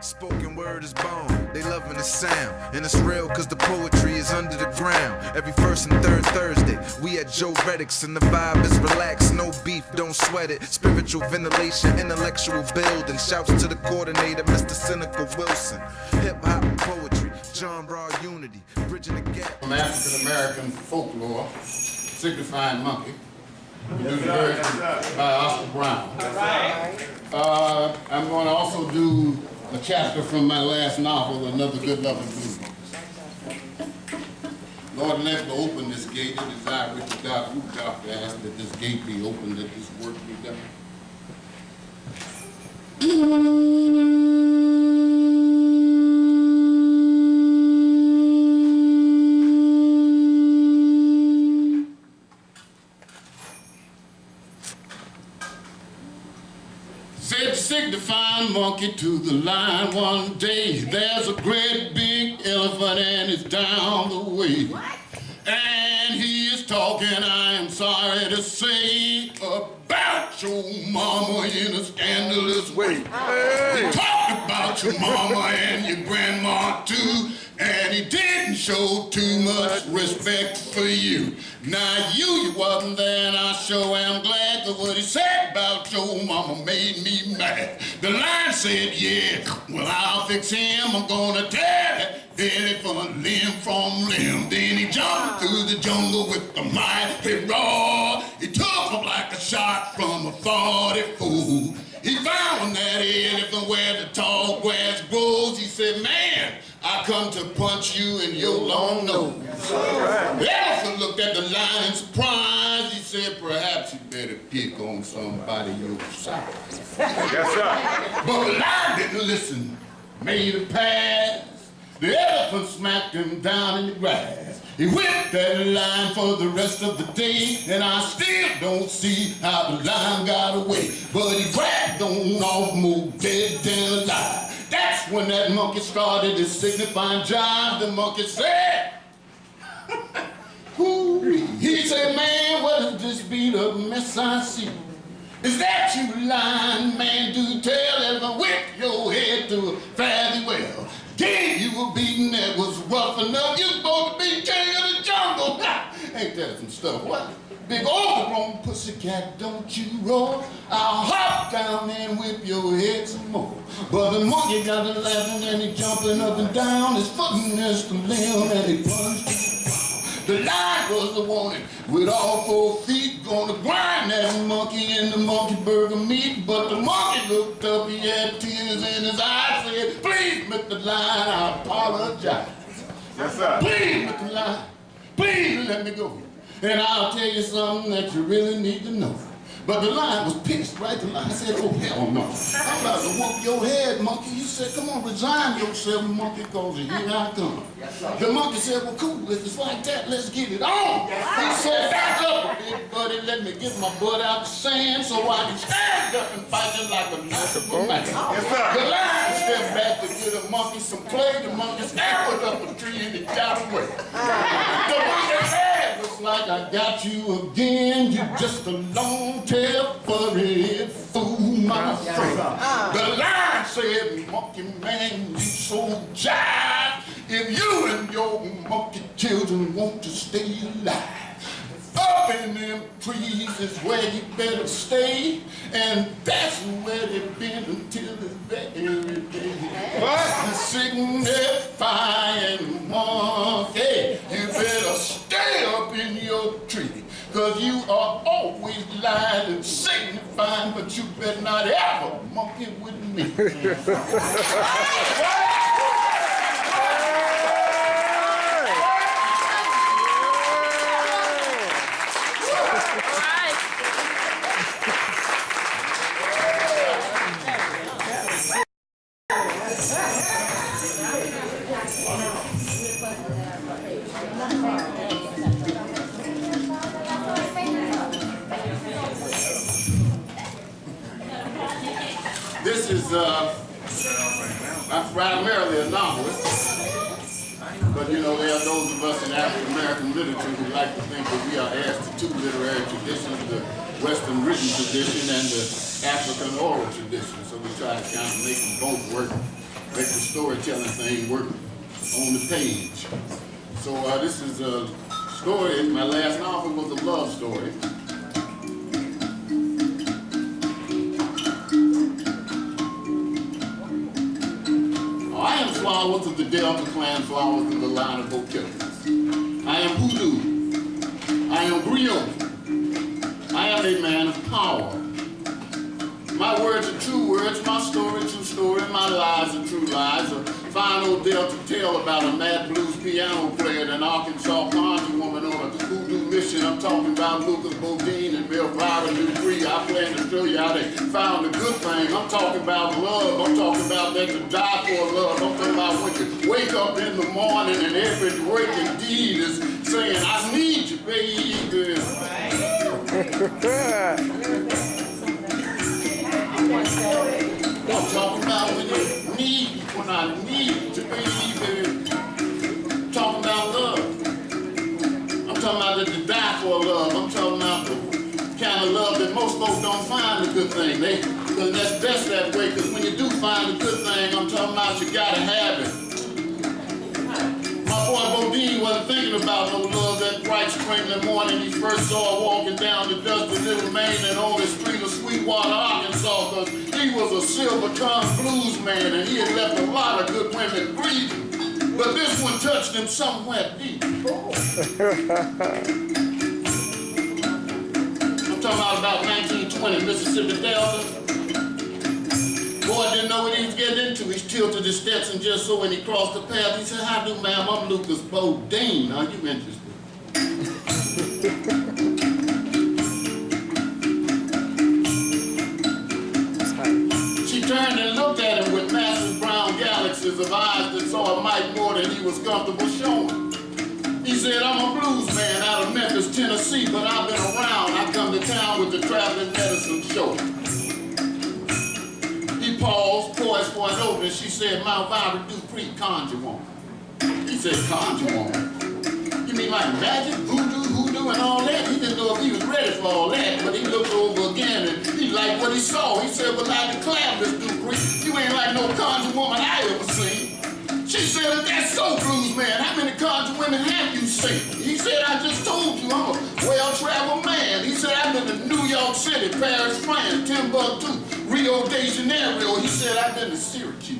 Spoken word is bone, they loving the sound. And it's real cause the poetry is under the ground. Every first and third Thursday, we at Joe Reddick's and the vibe is relaxed, no beef, don't sweat it. Spiritual ventilation, intellectual building. Shouts to the coordinator, Mr. Seneca Wilson. Hip-hop poetry, genre unity, bridging the gap. From African-American folklore, signifying monkey. We do the version by Oscar Brown. I'm going to also do a chapter from my last novel, Another Good Loving Blue. Lord, let me open this gate. It is I, Rickydoc Flowers If, ask that this gate be opened, that this work be done. Said signifying monkey to the line one day. There's a great big elephant and it's down the way. What? And he is talking, I am sorry to say, about your mama in a scandalous way. Hey. He talked about your mama and your grandma too, and he didn't show too much respect for you. Now you wasn't there, and I sure am glad that what he said about your mama made me mad. The line said, yeah, well, I'll fix him. I'm gonna tear that elephant limb from limb. Then he jumped through the jungle with the mighty roar. He took him like a shot from a 44. He found that elephant where the tall grass grows. He said, man, I come to punch you in your long nose. The elephant looked at the lion in surprise. He said, perhaps you better pick on somebody your size. Yes, sir. But the lion didn't listen, made a pass. The elephant smacked him down in the grass. He whipped that lion for the rest of the day, and I still don't see how the lion got away. But he grabbed on off more dead than alive. That's when that monkey started his signifying jive. The monkey said, he said, man, what is this beat up mess I see? Is that you lying, man? Do tell elephant, whip your head to fare thee well. Gave you a beating that was rough enough. You're supposed to be king of the jungle. Ain't that some stuff? What? Big overgrown pussycat, don't you roar. I'll hop down there and whip your head some more. But the monkey got to laughing and he jumping up and down. His foot against the limb and he plunged to the ground. The lion was the warning with all 4 feet. Gonna grind that monkey in the monkey burger meat. But the monkey looked up, he had tears in his eyes. Said, please, Mr. Lion, I apologize. Yes, sir. Please, Mr. Lion, please let me go. And I'll tell you something that you really need to know. But the lion was pissed, right? The lion said, oh, hell no. I'm about to whoop your head, monkey. You said, come on, resign yourself, monkey, because here I come. The monkey said, well, cool, if it's like that, let's get it on. He said, back up a bit, buddy. Let me get my butt out the sand so I can stand up and fight you like a national man. Yes, sir. The lion stepped back to get a monkey some play. The monkey scampered up a tree and he got away. The monkey said, looks like I got you again. You just a long furry fool, my friend. The lion said, monkey man, you so jive. If you and your monkey children want to stay alive, up in them trees is where you better stay, and that's where they've been until this very day. What? Signifying monkey, you better stay up in your tree. Cause you are always lying and signifying, but you better not ever monkey with me. This is primarily a novelist, but you know, there are those of us in African American literature who like to think that we are heirs to 2 literary traditions, the Western written tradition and the African oral tradition. So we try to kind of make them both work, make the storytelling thing work on the page. So this is a story. My last novel was a love story. I am flowers of the Delta clan, flowers in the line of vocalists. I am hoodoo. I am griot. I am a man of power. My words are true words, my story true story, my lies are true lies. A fine old Delta tale about a mad blues piano player and an Arkansas conjure woman on a hoodoo mission. I'm talking about Lucas Bodine and Bill Browder Dupree. I plan to show you how they found a good thing. I'm talking about love. I'm talking about that to die for love. I'm talking about when you wake up in the morning and every waking deed is saying, I need you, baby. I'm talking about when I need you, baby. I'm talking about love. I'm talking about the die for love. I'm talking about the kind of love that most folks don't find a good thing. Because that's best that way, because when you do find a good thing, I'm talking about you gotta have it. My boy Bodine wasn't thinking about no love that bright spring morning he first saw her walking down the dusty little Maine and on the street of Sweetwater, Arkansas, because he was a silver tongue blues man and he had left a lot of good women breathing. But this one touched him somewhere deep. I'm talking about 1920, Mississippi Delta. Boy didn't know what he was getting into. He tilted his steps and just so when he crossed the path, he said, how do, ma'am? I'm Lucas Bodine. Are you interested? She turned and looked at him with massive brown galaxies of eyes that saw a mite more than he was comfortable showing. He said, I'm a blues man out of Memphis, Tennessee, but I've been around. I come to town with the traveling medicine show. He paused, poised for an opening. She said, Mount Vira Dupree, conjure woman. He said, conjure woman? You mean like magic, voodoo, and all that? He didn't know if he was ready for all that, but he looked over again and he liked what he saw. He said, well, I declare, Miss Dupree, you ain't like no conjure woman I ever seen. She said, that's so, blues man. How many conjure women have you seen? He said, I just told you I'm a well-traveled man. He said, I've been to New York City, Paris, France, Timbuktu, Rio de Janeiro. He said, I've been to Syracuse.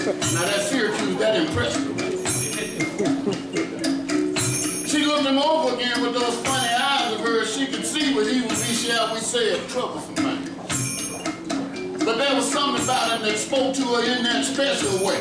Now that Syracuse, that impressed her. She looked him over again with those funny eyes of hers. She could see what he would be, shall we say, a troublesome man. But there was something about him that spoke to her in that special way.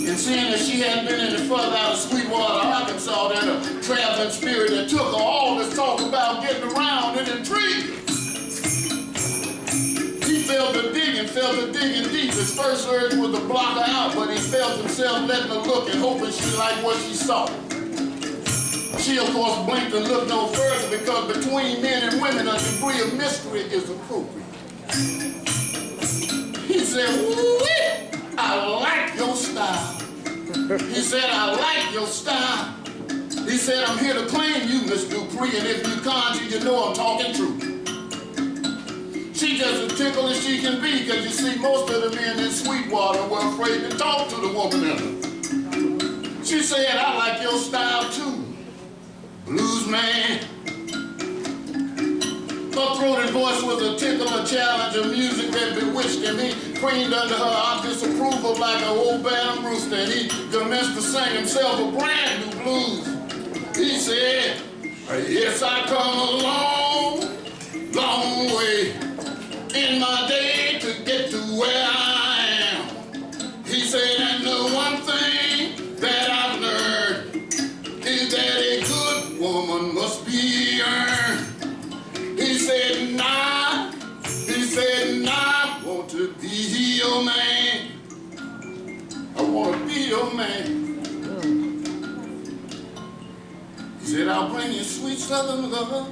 And seeing that she hadn't been any further out of Sweetwater, Arkansas, than a traveling spirit that took her, all this talk about getting around and intrigued. He felt the digging deep. His first urge was to block her out, but he felt himself letting her look and hoping she liked what she saw. She, of course, blinked and looked no further because between men and women, a degree of mystery is appropriate. He said, woo-wee, I like your style. He said, I like your style. He said, I'm here to claim you, Miss Dupree, and if you conjure, you know I'm talking true. She just as tickled as she can be, because you see, most of the men in Sweetwater were afraid to talk to the woman in her. She said, I like your style too, blues man. Her throaty voice was a tickle, a challenge, a music that bewitched him. He preened under her obvious approval like an old Bantam rooster, and he commenced to sing himself a brand new blues. He said, yes, I come a long, long way in my day to get to where I am. He said, and the one thing that I've learned is that a good woman must be earned. He said, nah, I want to be your man. I want to be your man. He said, I'll bring you sweet southern love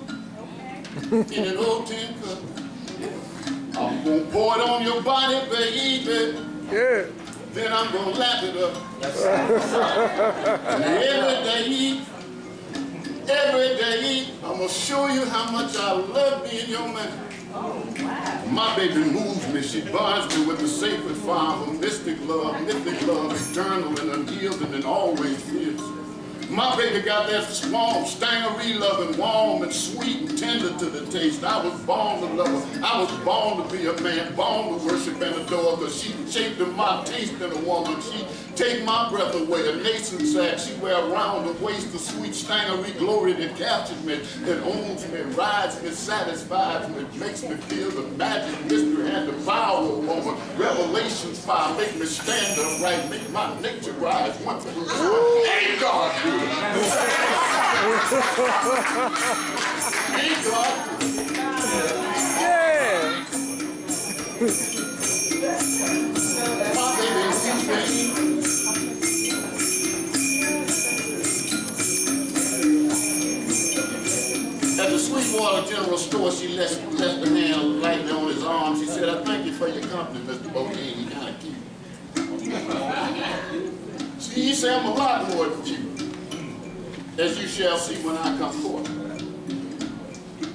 in an old tin cup. I'm gonna pour it on your body, baby. Yeah. then I'm gonna lap it up. And every day, I'm gonna show you how much I love being your man. Oh, wow. My baby moves me, she bonds me with the sacred fire of mystic love, eternal and unyielding and always fierce. My baby got that small, stangery loving, warm and sweet and tender to the taste. I was born to love her. I was born to be a man, born to worship and adore her. She shaped in my taste in a woman. She take my breath away, a nation sack. She wear around her waist the sweet stangery glory that captures me, that owns me, rides me, satisfies me, makes me feel the magic, mystery, and the power of woman. Revelations fire, make me stand upright, make my nature rise once and for all. Ain't God good? Ain't God good? Yeah. My baby is at the Sweetwater General Store, she left her hand lightly on his arm. She said, I thank you for your company, Mr. Bodine. He kind of cute. See, he said, I'm a lot more than you, as you shall see when I come forth.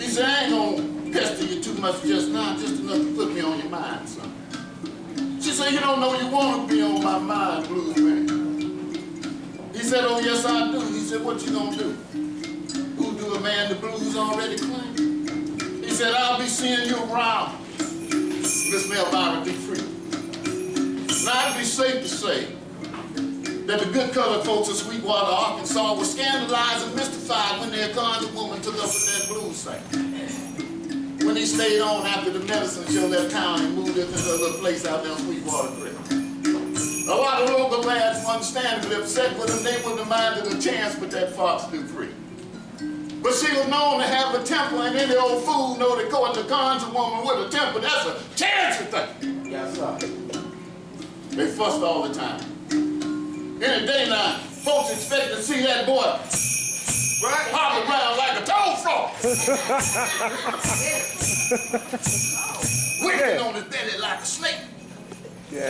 He said, I ain't gonna pester you too much just now, just enough to put me on your mind, son. She said, you don't know you want to be on my mind, blues man. He said, oh, yes, I do. He said, what you gonna do? Who do a man the blues already claim? He said, I'll be seeing you around, Miss Melvira D. Free. Now, it'd be safe to say that the good colored folks of Sweetwater, Arkansas were scandalized and mystified when their conjured woman took up with that blues singer. When he stayed on after the medicine show left town and moved into a little place out there on Sweetwater Creek. A lot of local lads were understandably upset with him. They wouldn't have minded a chance but that fox do free. But she was known to have a temper, and any old fool know that going to conjure woman with a temper, that's a chancy thing. Yes, sir. They fussed all the time. In the daylight, folks expect to see that boy hop around like a toad frog. Wiggling on his belly like a snake. Yeah.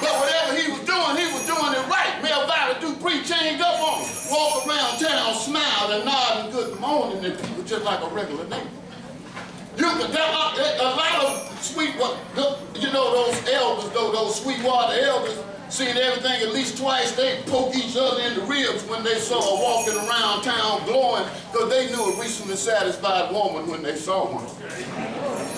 But whatever he was doing it right. Melvira Dupree changed up on him. Walk around town, smiled and nodded good morning to people just like a regular neighbor. You could tell a lot of Sweetwater, you know those elders, those Sweetwater elders, seen everything at least twice. They poke each other in the ribs when they saw her walking around town glowing, because they knew a recently satisfied woman when they saw one.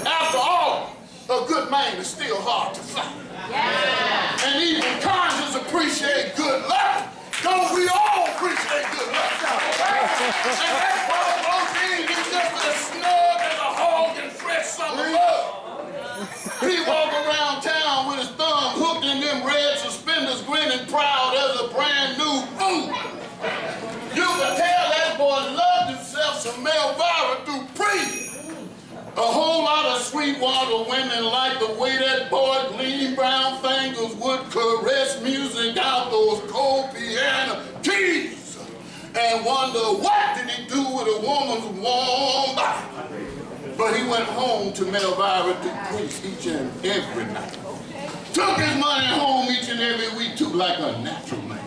After all, a good man is still hard to find. Yeah. And even conjurers appreciate good luck. Don't we all appreciate good luck? And that poor Bodine, he's just as snug as a hog in fresh summer love. He walk around town with his thumb hooked in them red suspenders, grinning proud as a brand new boot. You can tell that boy loved himself some Melvira Dupree. A whole lot of Sweetwater women like the way that boy lean brown fingers would caress music out those cold piano keys, and wonder what did he do with a woman's warm body. But he went home to Melvira Dupree each and every night. Took his money home each and every week too, like a natural man.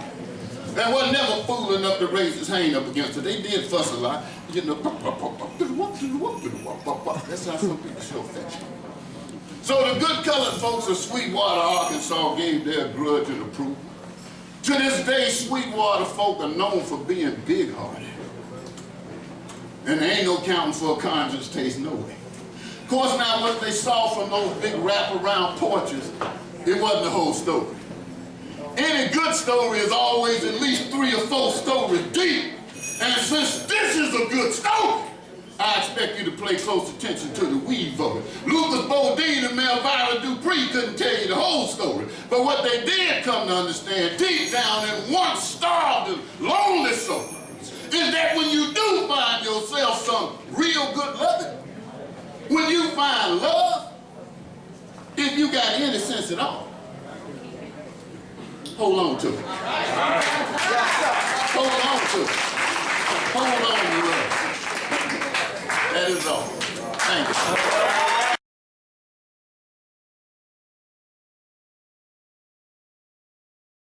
And was never fool enough to raise his hand up against it. They did fuss a lot. You know, that's how some people show affection. So the good colored folks of Sweetwater, Arkansas gave their grudge and approval. To this day, Sweetwater folk are known for being big-hearted. And there ain't no counting for a conjurer's taste, no way. Of course, now what they saw from those big wraparound porches, it wasn't the whole story. Any good story is always at least 3 or 4 stories deep. And since this is a good story, I expect you to pay close attention to the weave of it. Lucas Bodine and Melvira Dupree couldn't tell you the whole story. But what they did come to understand deep down in one starved and lonely soul is that when you do find yourself some real good loving, when you find love, if you got any sense at all, hold on to it. Hold on to it. Hold on to love. That is all. Thank you.